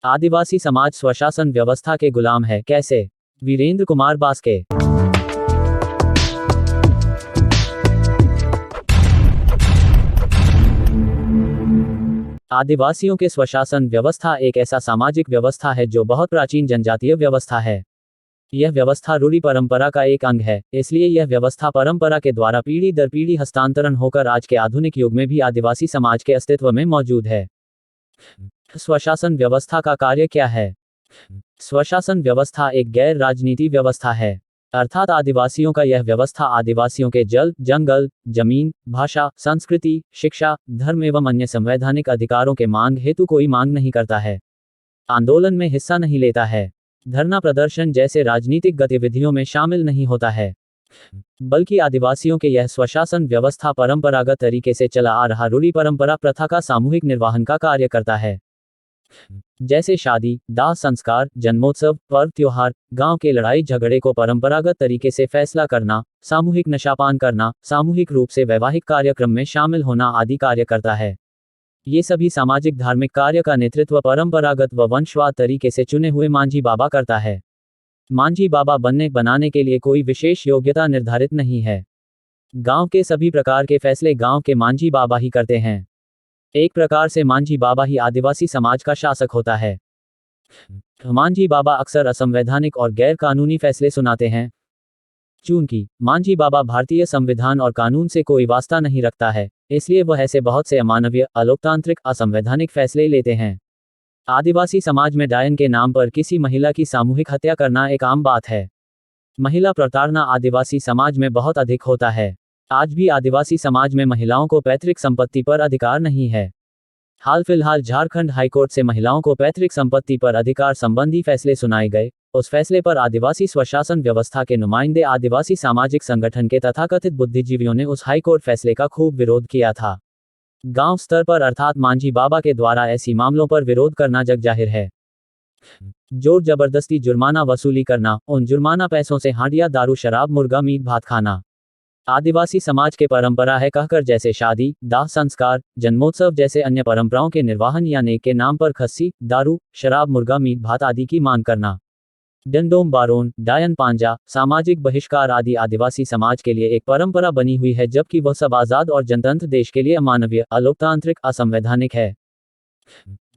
आदिवासी समाज स्वशासन व्यवस्था के गुलाम है, कैसे? वीरेंद्र कुमार बास्के। आदिवासियों के स्वशासन व्यवस्था एक ऐसा सामाजिक व्यवस्था है जो बहुत प्राचीन जनजातीय व्यवस्था है। यह व्यवस्था रूढ़ि परंपरा का एक अंग है, इसलिए यह व्यवस्था परंपरा के द्वारा पीढ़ी दर पीढ़ी हस्तांतरण होकर आज के आधुनिक युग में भी आदिवासी समाज के अस्तित्व में मौजूद है। स्वशासन व्यवस्था का कार्य क्या है? स्वशासन व्यवस्था एक गैर राजनीति व्यवस्था है, अर्थात आदिवासियों का यह व्यवस्था आदिवासियों के जल, जंगल, जमीन, भाषा, संस्कृति, शिक्षा, धर्म एवं अन्य संवैधानिक अधिकारों के मांग हेतु कोई मांग नहीं करता है, आंदोलन में हिस्सा नहीं लेता है, धरना प्रदर्शन जैसे राजनीतिक गतिविधियों में शामिल नहीं होता है, बल्कि आदिवासियों के यह स्वशासन व्यवस्था परंपरागत तरीके से चला आ रहा रूढ़ि परंपरा प्रथा का सामूहिक निर्वहन का कार्य करता है। जैसे शादी, दाह संस्कार, जन्मोत्सव, पर्व त्योहार, गांव के लड़ाई झगड़े को परंपरागत तरीके से फैसला करना, सामूहिक नशापान करना, सामूहिक रूप से वैवाहिक कार्यक्रम में शामिल होना आदि कार्य करता है। ये सभी सामाजिक धार्मिक कार्य का नेतृत्व परंपरागत व वंशवाद तरीके से चुने हुए मांझी बाबा करता है। मांझी बाबा बनाने के लिए कोई विशेष योग्यता निर्धारित नहीं है। गांव के सभी प्रकार के फैसले गांव के मांझी बाबा ही करते हैं। एक प्रकार से मांझी बाबा ही आदिवासी समाज का शासक होता है। मांझी बाबा अक्सर असंवैधानिक और गैर कानूनी फैसले सुनाते हैं। चूंकि मांझी बाबा भारतीय संविधान और कानून से कोई वास्ता नहीं रखता है, इसलिए वह ऐसे बहुत से अमानवीय, अलोकतांत्रिक, असंवैधानिक फैसले लेते हैं। आदिवासी समाज में डायन के नाम पर किसी महिला की सामूहिक हत्या करना एक आम बात है। महिला प्रताड़ना आदिवासी समाज में बहुत अधिक होता है। आज भी आदिवासी समाज में महिलाओं को पैतृक संपत्ति पर अधिकार नहीं है। हाल फिलहाल झारखंड हाईकोर्ट से महिलाओं को पैतृक संपत्ति पर अधिकार संबंधी फैसले सुनाए गए। उस फैसले पर आदिवासी स्वशासन व्यवस्था के नुमाइंदे आदिवासी सामाजिक संगठन के तथाकथित बुद्धिजीवियों ने उस हाईकोर्ट फैसले का खूब विरोध किया था। गांव स्तर पर अर्थात मांझी बाबा के द्वारा ऐसी मामलों पर विरोध करना जग जाहिर है। जोर जबरदस्ती जुर्माना वसूली करना, उन जुर्माना पैसों से हांडिया, दारू, शराब, मुर्गा मीट भात खाना आदिवासी समाज के परंपरा है कहकर जैसे शादी, दाह संस्कार, जन्मोत्सव जैसे अन्य परंपराओं के निर्वहन या नेक के नाम पर खस्सी, दारू, शराब, मुर्गा मीट भात आदि की मांग करना, डंडोम बारोन, डायन पांजा, सामाजिक बहिष्कार आदि आदिवासी समाज के लिए एक परंपरा बनी हुई है, जबकि वह सब आजाद और जनतंत्र देश के लिए अमानवीय, अलोकतांत्रिक, असंवैधानिक है।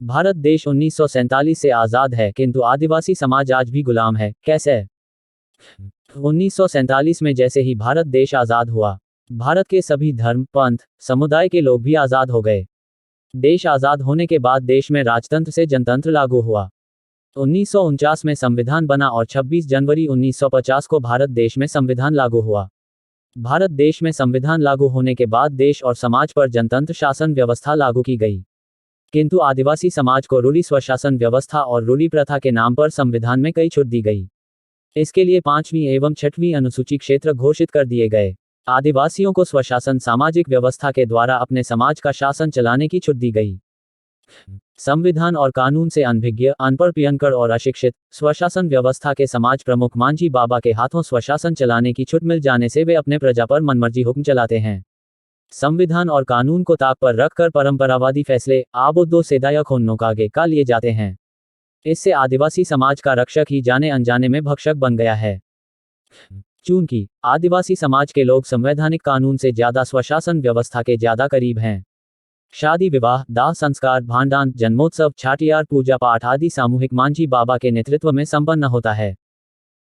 भारत देश 1947 से आजाद है, किंतु आदिवासी समाज आज भी गुलाम है, कैसे? 1947 में जैसे ही भारत देश आजाद हुआ, भारत के सभी धर्म, पंथ, समुदाय के लोग भी आजाद हो गए। देश आजाद होने के बाद देश में राजतंत्र से जनतंत्र लागू हुआ। 1949 में संविधान बना और 26 जनवरी 1950 को भारत देश में संविधान लागू हुआ। भारत देश में संविधान लागू होने के बाद देश और समाज पर जनतंत्र शासन व्यवस्था लागू की गई, किंतु आदिवासी समाज को रूढ़ि स्वशासन व्यवस्था और रूढ़ि प्रथा के नाम पर संविधान में कई छूट दी गई। इसके लिए 5वीं एवं 6वीं अनुसूची क्षेत्र घोषित कर दिए गए। आदिवासियों को स्वशासन सामाजिक व्यवस्था के द्वारा अपने समाज का शासन चलाने की छूट दी गई। संविधान और कानून से अनभिज्ञ, अनपढ़, पियनकड़ और अशिक्षित स्वशासन व्यवस्था के समाज प्रमुख मांझी बाबा के हाथों स्वशासन चलाने की छूट मिल जाने से वे अपने प्रजा पर मनमर्जी हुक्म चलाते हैं। संविधान और कानून को ताक पर रखकर परंपरावादी फैसले आबोदो सेदाया खोन्नो का आगे का लिए जाते हैं। इससे आदिवासी समाज का रक्षक ही जाने अनजाने में भक्षक बन गया है। चूंकि आदिवासी समाज के लोग संवैधानिक कानून से ज्यादा स्वशासन व्यवस्था के ज्यादा करीब हैं। शादी, विवाह, दाह संस्कार, भांडान, जन्मोत्सव, छाटियार, पूजा पाठ आदि सामूहिक मांझी बाबा के नेतृत्व में संपन्न होता है।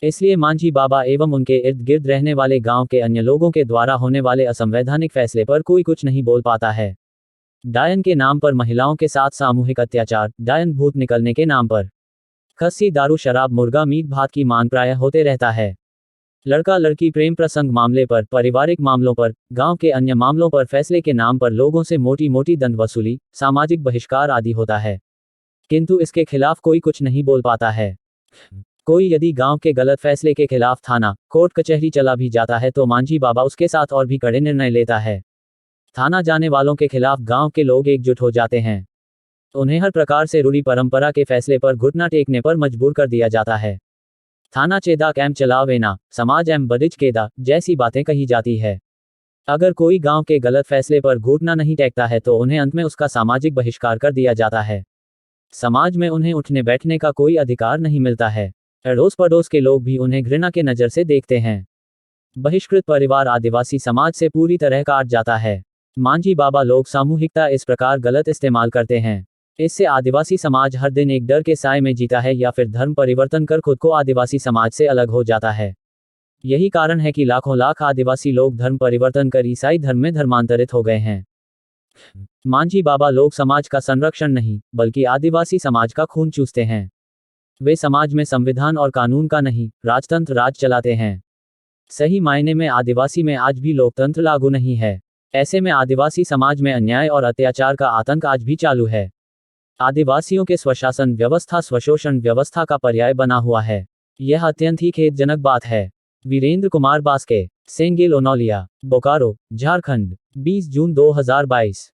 इसलिए मांझी बाबा एवं उनके इर्द गिर्द रहने वाले गांव के अन्य लोगों के द्वारा होने वाले असंवैधानिक फैसले पर कोई कुछ नहीं बोल पाता है। डायन के नाम पर महिलाओं के साथ सामूहिक अत्याचार, डायन भूत निकलने के नाम पर खस्सी, दारू, शराब, मुर्गा मीट भात की मांग प्रायः होते रहता है। लड़का लड़की प्रेम प्रसंग मामले पर, पारिवारिक मामलों पर, गांव के अन्य मामलों पर फैसले के नाम पर लोगों से मोटी मोटी दंड वसूली, सामाजिक बहिष्कार आदि होता है, किंतु इसके खिलाफ कोई कुछ नहीं बोल पाता है। कोई यदि गांव के गलत फैसले के खिलाफ थाना, कोर्ट कचहरी चला भी जाता है तो मांझी बाबा उसके साथ और भी कड़े निर्णय लेता है। थाना जाने वालों के खिलाफ गांव के लोग एकजुट हो जाते हैं। उन्हें हर प्रकार से रूढ़ि परंपरा के फैसले पर घुटना टेकने पर मजबूर कर दिया जाता है। थाना चेदा कैम चलावेना, समाज एम बदिज केदा जैसी बातें कही जाती है। अगर कोई गांव के गलत फैसले पर घुटना नहीं टेकता है तो उन्हें अंत में उसका सामाजिक बहिष्कार कर दिया जाता है। समाज में उन्हें उठने बैठने का कोई अधिकार नहीं मिलता है। अड़ोस पड़ोस के लोग भी उन्हें घृणा के नज़र से देखते हैं। बहिष्कृत परिवार आदिवासी समाज से पूरी तरह काट जाता है। मांझी बाबा लोग सामूहिकता इस प्रकार गलत इस्तेमाल करते हैं। इससे आदिवासी समाज हर दिन एक डर के साए में जीता है या फिर धर्म परिवर्तन कर खुद को आदिवासी समाज से अलग हो जाता है। यही कारण है कि लाखों लाख आदिवासी लोग धर्म परिवर्तन कर ईसाई धर्म में धर्मांतरित हो गए हैं। मांझी बाबा लोग समाज का संरक्षण नहीं, बल्कि आदिवासी समाज का खून चूसते हैं। वे समाज में संविधान और कानून का नहीं, राजतंत्र राज चलाते हैं। सही मायने में आदिवासी में आज भी लोकतंत्र लागू नहीं है। ऐसे में आदिवासी समाज में अन्याय और अत्याचार का आतंक आज भी चालू है। आदिवासियों के स्वशासन व्यवस्था स्वशोषण व्यवस्था का पर्याय बना हुआ है। यह अत्यंत ही खेदजनक बात है। वीरेंद्र कुमार बास्के, सेंगिल ओनोलिया, बोकारो, झारखंड, 20 जून 2022।